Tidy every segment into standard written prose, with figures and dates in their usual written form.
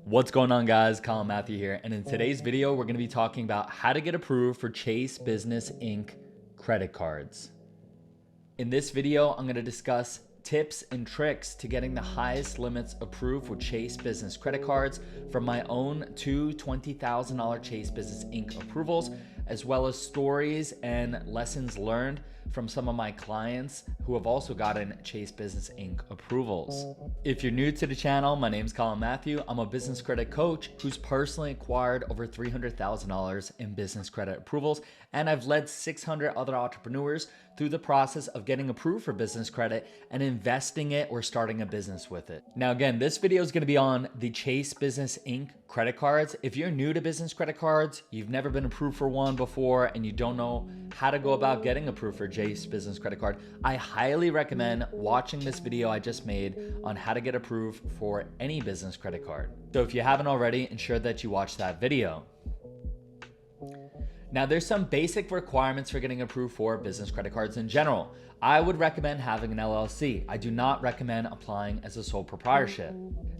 What's going on, guys? Colin Matthew here, and in today's video we're going to be talking about how to get approved for Chase Business Inc. credit cards. In this video I'm going to discuss tips and tricks to getting the highest limits approved with Chase Business credit cards from my own two $20,000 Chase Business Inc. approvals, as well as stories and lessons learned from some of my clients who have also gotten Chase Business Inc. approvals. If you're new to the channel, my name's Colin Matthew. I'm a business credit coach who's personally acquired over $300,000 in business credit approvals, and I've led 600 other entrepreneurs through the process of getting approved for business credit and investing it or starting a business with it. Now again, this video is going to be on the Chase Business Inc. credit cards. If you're new to business credit cards, you've never been approved for one before, and you don't know how to go about getting approved for Chase Business credit card, I highly recommend watching this video I just made on how to get approved for any business credit card. So if you haven't already, ensure that you watch that video. Now, there's some basic requirements for getting approved for business credit cards in general. I would recommend having an LLC. I do not recommend applying as a sole proprietorship.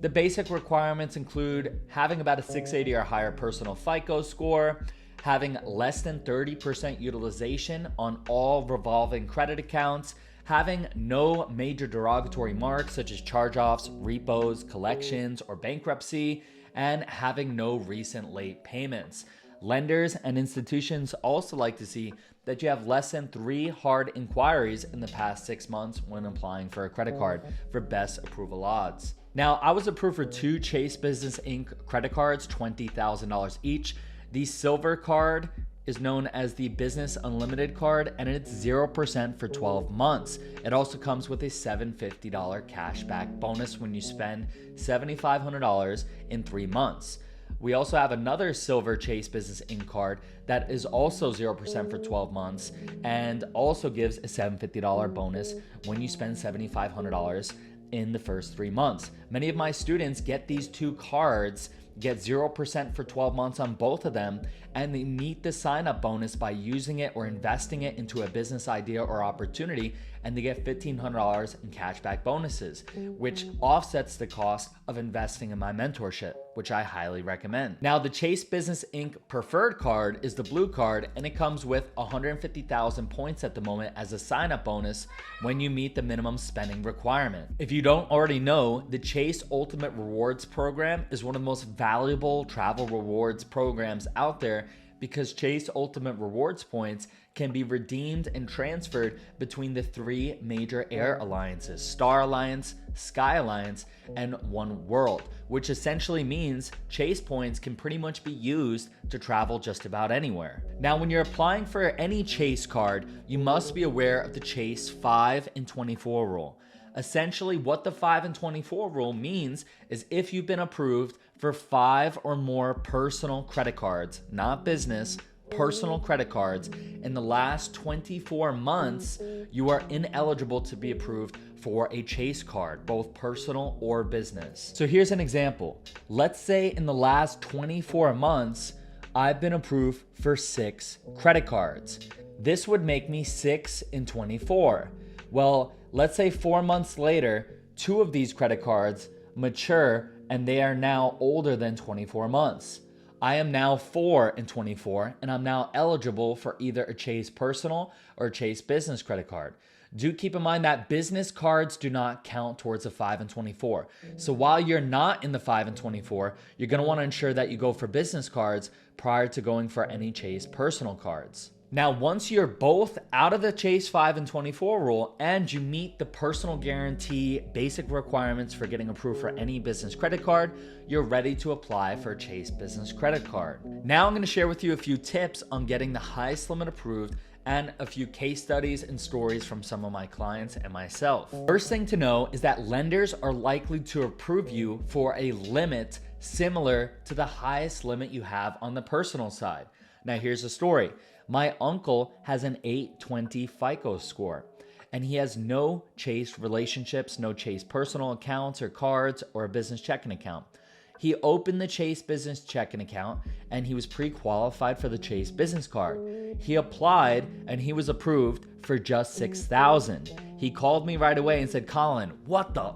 The basic requirements include having about a 680 or higher personal FICO score, having less than 30% utilization on all revolving credit accounts, having no major derogatory marks such as charge-offs, repos, collections, or bankruptcy, and having no recent late payments. Lenders and institutions also like to see that you have less than 3 hard inquiries in the past 6 months when applying for a credit card for best approval odds. Now, I was approved for 2 Chase Business Inc. credit cards, $20,000 each. The silver card is known as the Business Unlimited card, and it's 0% for 12 months. It also comes with a $750 cashback bonus when you spend $7,500 in 3 months. We also have another silver Chase Business Inc. card that is also 0% for 12 months and also gives a $750 bonus when you spend $7,500 in the first 3 months. Many of my students get these 2 cards, get 0% for 12 months on both of them, and they meet the sign-up bonus by using it or investing it into a business idea or opportunity, and they get $1,500 in cashback bonuses, which offsets the cost of investing in my mentorship, which I highly recommend. Now, the Chase Business Inc. Preferred card is the blue card, and it comes with 150,000 points at the moment as a sign-up bonus when you meet the minimum spending requirement. If you don't already know, the Chase Ultimate Rewards program is one of the most valuable travel rewards programs out there, because Chase Ultimate Rewards points can be redeemed and transferred between the 3 major air alliances, Star Alliance, Sky Alliance, and One World, which essentially means Chase points can pretty much be used to travel just about anywhere. Now, when you're applying for any Chase card, you must be aware of the Chase 5 and 24 rule. Essentially, what the 5 and 24 rule means is if you've been approved for 5 or more personal credit cards, not business, personal credit cards, in the last 24 months, you are ineligible to be approved for a Chase card, both personal or business. So here's an example. Let's say in the last 24 months, I've been approved for 6 credit cards. This would make me 6 in 24. Well, let's say 4 months later, 2 of these credit cards mature and they are now older than 24 months. I am now 4 in 24, and I'm now eligible for either a Chase Personal or a Chase Business credit card. Do keep in mind that business cards do not count towards a 5 and 24. So while you're not in the 5 and 24, you're going to want to ensure that you go for business cards prior to going for any Chase Personal cards. Now, once you're both out of the Chase 5 and 24 rule and you meet the personal guarantee basic requirements for getting approved for any business credit card, you're ready to apply for a Chase Business credit card. Now I'm going to share with you a few tips on getting the highest limit approved and a few case studies and stories from some of my clients and myself. First thing to know is that lenders are likely to approve you for a limit similar to the highest limit you have on the personal side. Now here's a story. My uncle has an 820 FICO score, and he has no Chase relationships, no Chase personal accounts or cards or a business checking account. He opened the Chase Business checking account and he was pre-qualified for the Chase Business card. He applied and he was approved for just $6,000. He called me right away and said, "Colin, what the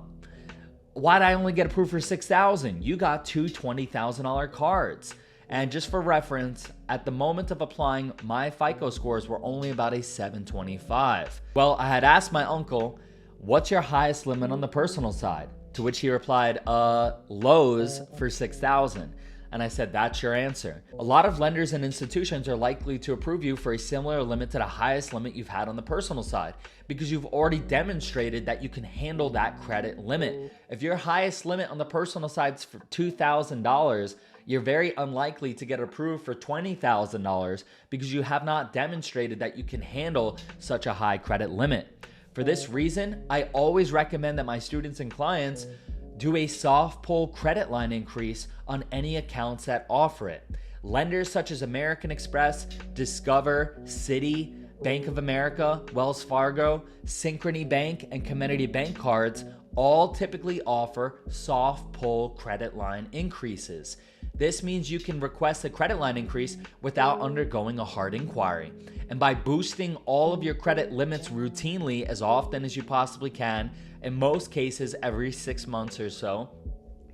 why'd I only get approved for $6,000? You got two $20,000 cards. And just for reference, at the moment of applying, my FICO scores were only about a 725. Well, I had asked my uncle, what's your highest limit on the personal side? To which he replied, Lowe's for 6,000. And I said, that's your answer. A lot of lenders and institutions are likely to approve you for a similar limit to the highest limit you've had on the personal side because you've already demonstrated that you can handle that credit limit. If your highest limit on the personal side is for $2,000, you're very unlikely to get approved for $20,000 because you have not demonstrated that you can handle such a high credit limit. For this reason, I always recommend that my students and clients do a soft pull credit line increase on any accounts that offer it. Lenders such as American Express, Discover, Citi, Bank of America, Wells Fargo, Synchrony Bank, and Community Bank cards all typically offer soft pull credit line increases. This means you can request a credit line increase without undergoing a hard inquiry. And by boosting all of your credit limits routinely as often as you possibly can, in most cases every 6 months or so,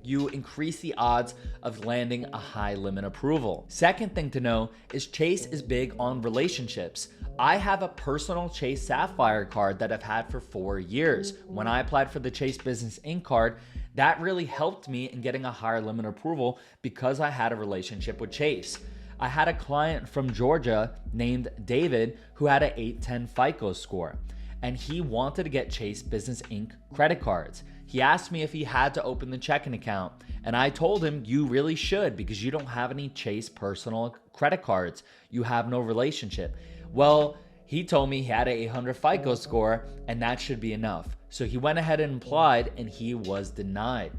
you increase the odds of landing a high limit approval. Second thing to know is Chase is big on relationships. I have a personal Chase Sapphire card that I've had for 4 years. When I applied for the Chase Business Inc. card, that really helped me in getting a higher limit approval because I had a relationship with Chase. I had a client from Georgia named David who had an 810 FICO score, and he wanted to get Chase Business Inc. credit cards. He asked me if he had to open the checking account, and I told him you really should because you don't have any Chase personal credit cards. You have no relationship. Well, he told me he had an 800 FICO score and that should be enough. So he went ahead and applied and he was denied.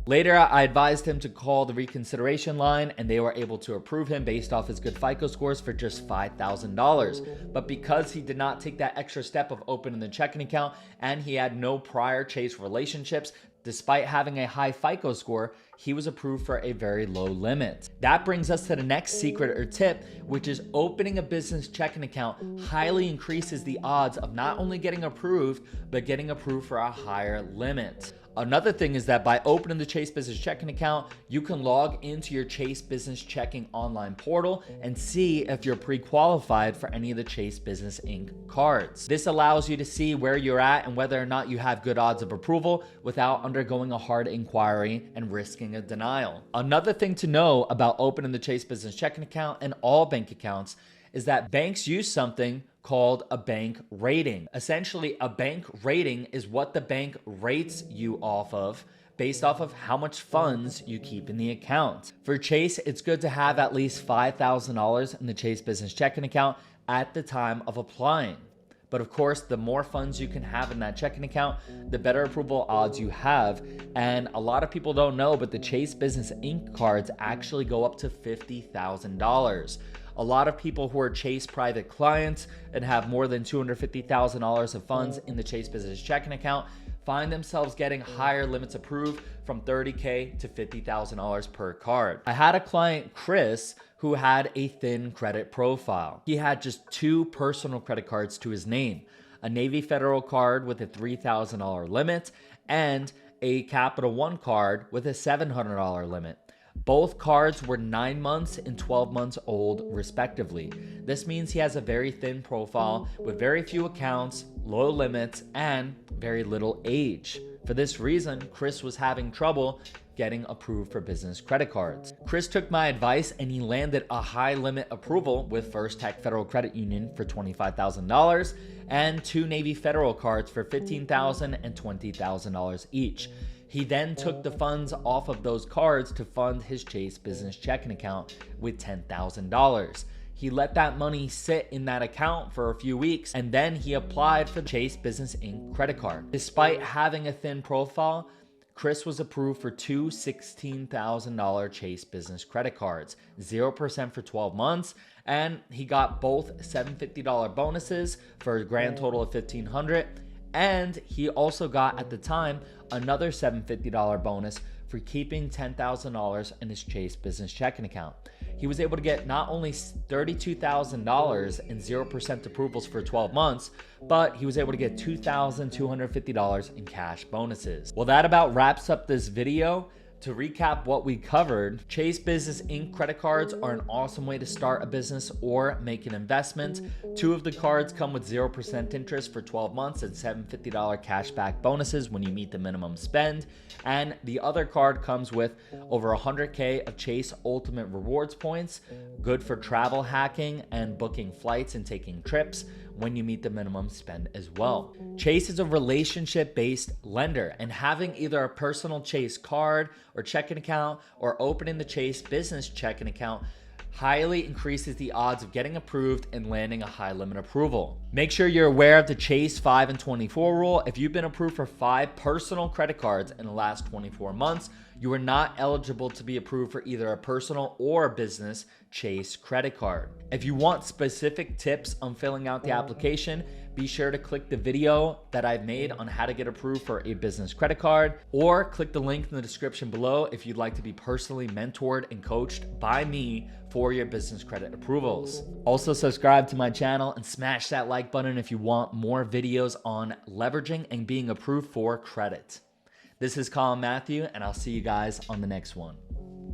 Later, I advised him to call the reconsideration line and they were able to approve him based off his good FICO scores for just $5,000. But because he did not take that extra step of opening the checking account and he had no prior Chase relationships, despite having a high FICO score, he was approved for a very low limit. That brings us to the next secret or tip, which is opening a business checking account highly increases the odds of not only getting approved, but getting approved for a higher limit. Another thing is that by opening the Chase Business Checking account, you can log into your Chase Business Checking online portal and see if you're pre-qualified for any of the Chase Business Inc. cards. This allows you to see where you're at and whether or not you have good odds of approval without undergoing a hard inquiry and risking a denial. Another thing to know about opening the Chase Business Checking account and all bank accounts is that banks use something called a bank rating. Essentially, a bank rating is what the bank rates you off of based off of how much funds you keep in the account. For Chase, it's good to have at least $5,000 in the Chase Business Checking account at the time of applying. But of course, the more funds you can have in that checking account, the better approval odds you have. And a lot of people don't know, but the Chase Business Inc. cards actually go up to $50,000. A lot of people who are Chase private clients and have more than $250,000 of funds in the Chase Business Checking account find themselves getting higher limits approved from $30,000 to $50,000 per card. I had a client, Chris, who had a thin credit profile. He had just 2 personal credit cards to his name, a Navy Federal card with a $3,000 limit and a Capital One card with a $700 limit. Both cards were 9 months and 12 months old, respectively. This means he has a very thin profile with very few accounts, low limits, and very little age. For this reason, Chris was having trouble getting approved for business credit cards. Chris took my advice and he landed a high limit approval with First Tech Federal Credit Union for $25,000 and 2 Navy Federal cards for $15,000 and $20,000 each. He then took the funds off of those cards to fund his Chase Business Checking account with $10,000. He let that money sit in that account for a few weeks and then he applied for the Chase Business Inc. credit card. Despite having a thin profile, Chris was approved for 2 $16,000 Chase Business credit cards, 0% for 12 months, and he got both $750 bonuses for a grand total of $1,500. And he also got, at the time, another $750 bonus for keeping $10,000 in his Chase business checking account. He was able to get not only $32,000 in 0% approvals for 12 months, but he was able to get $2,250 in cash bonuses. Well, that about wraps up this video. To recap what we covered, Chase Business Inc. credit cards are an awesome way to start a business or make an investment. 2 of the cards come with 0% interest for 12 months and $750 cashback bonuses when you meet the minimum spend. And the other card comes with over 100K of Chase Ultimate Rewards points, good for travel hacking and booking flights and taking trips when you meet the minimum spend as well. Chase is a relationship-based lender, and having either a personal Chase card or checking account or opening the Chase business checking account highly increases the odds of getting approved and landing a high limit approval. Make sure you're aware of the Chase 5 and 24 rule. If you've been approved for 5 personal credit cards in the last 24 months, you are not eligible to be approved for either a personal or a business Chase credit card. If you want specific tips on filling out the application, be sure to click the video that I've made on how to get approved for a business credit card, or click the link in the description below if you'd like to be personally mentored and coached by me for your business credit approvals. Also, subscribe to my channel and smash that like button if you want more videos on leveraging and being approved for credit. This is Colin Matthew, and I'll see you guys on the next one.